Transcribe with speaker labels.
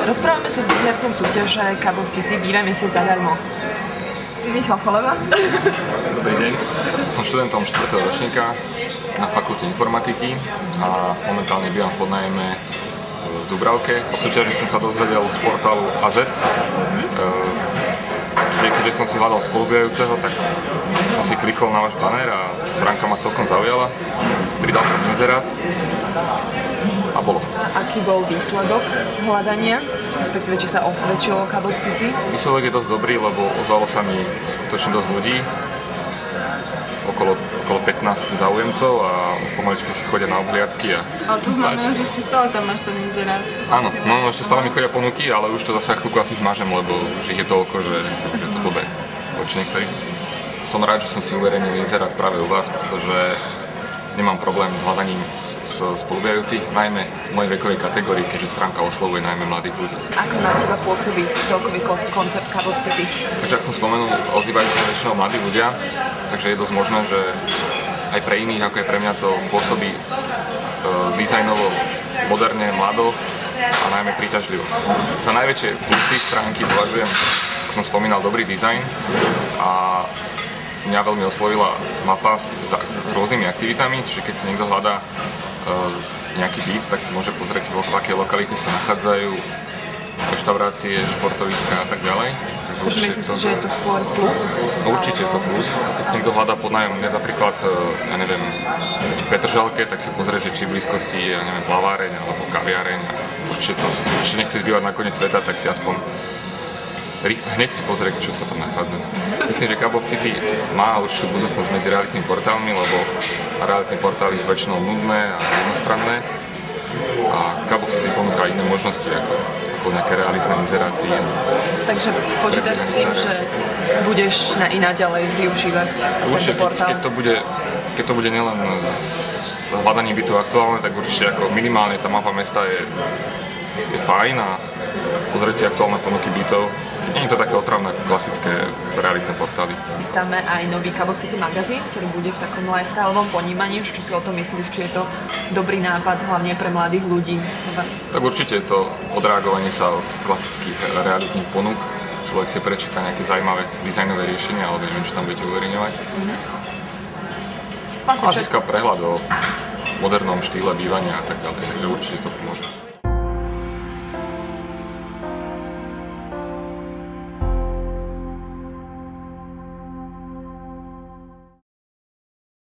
Speaker 1: Rozprávame sa s výhercom súťaže Cup of City Bývaj mesiac zadarmo. Michal Chaleba.
Speaker 2: Dobrý deň. Som študentom 4. ročníka na fakulte informatiky a momentálne bývam v podnájme v Dubravke. O súťaži som sa dozvedel z portálu AZ. Keďže som si hľadal spolubývajúceho, tak som si klikol na váš banner a stránka ma celkom zaujala. Pridal som inzerát a bolo.
Speaker 1: A aký bol výsledok hľadania? Respektíve, či sa osvedčilo Cup of City?
Speaker 2: Výsledok je dosť dobrý, lebo ozvalo sa mi skutočne dosť ľudí. Okolo 15 záujemcov a už pomaličky si chodia na obhliadky.
Speaker 3: Ale to znamená, že ešte stále tam máš ten inzerát.
Speaker 2: Áno, no ešte stále mi chodia ponuky, ale už to zase chvíľku asi zmažem, lebo už ich je toľko, že je to blbé voči niektorým. Som rád, že som si uverejnil inzerát práve u vás, pretože nemám problém s hľadaním spolubývajúcich, najmä v mojej vekovej kategórii, keďže stránka oslovuje najmä mladých ľudí.
Speaker 1: Ako na teba pôsobí celkový koncept Cup of City?
Speaker 2: Takže ako som spomenul, ozývajú sa väčšinou mladí ľudia, takže je dosť možné, že aj pre iných, ako je pre mňa, to pôsobí dizajnovo, moderne, mlado a najmä príťažlivo. Za najväčšie plusy stránky považujem, ako som spomínal, dobrý dizajn a mňa veľmi oslovila mapa s rôznymi aktivitami, čiže keď si niekto hľadá nejaký byt, tak si môže pozrieť, v akej lokalite sa nachádzajú reštaurácie, športoviská a tak ďalej.
Speaker 1: Takže myslíš si, že je to skôr plus?
Speaker 2: No, určite je to plus. Keď si niekto hľadá podnájom napríklad, ja neviem, v Petržalke, tak si pozrie, že či v blízkosti je, ja neviem, plaváreň alebo kaviareň. Určite nechceš bývať na koniec sveta, tak si aspoň hneď si pozrieť, čo sa tam nachádza. Myslím, že Cup of City má určitú budúcnosť medzi realitnými portálmi, lebo realitné portály sú väčšinou nudné a jednostranné a Cup of City ponúka iné možnosti ako nejaké realitné inzeráty.
Speaker 1: Takže počítaš s tým, že budeš i naďalej využívať tento portál? Keď to bude nielen hľadanie bytu aktuálne, tak určite ako minimálne tá mapa mesta je fajn a pozrieť si aktuálne ponuky bytov. Nie je to také otravné ako klasické realitné portály. Chystáme aj nový Cup of City magazín, ktorý bude v takom lifestyleovom ponímaní. Čo si o tom myslíš? Či je to dobrý nápad, hlavne pre mladých ľudí?
Speaker 2: Tak určite je to odreagovanie sa od klasických realitných ponúk. Človek si prečíta nejaké zaujímavé dizajnové riešenia, alebo neviem, čo tam budete uverejňovať. A získa prehľad o modernom štýle bývania a tak ďalej, takže určite to pomôže.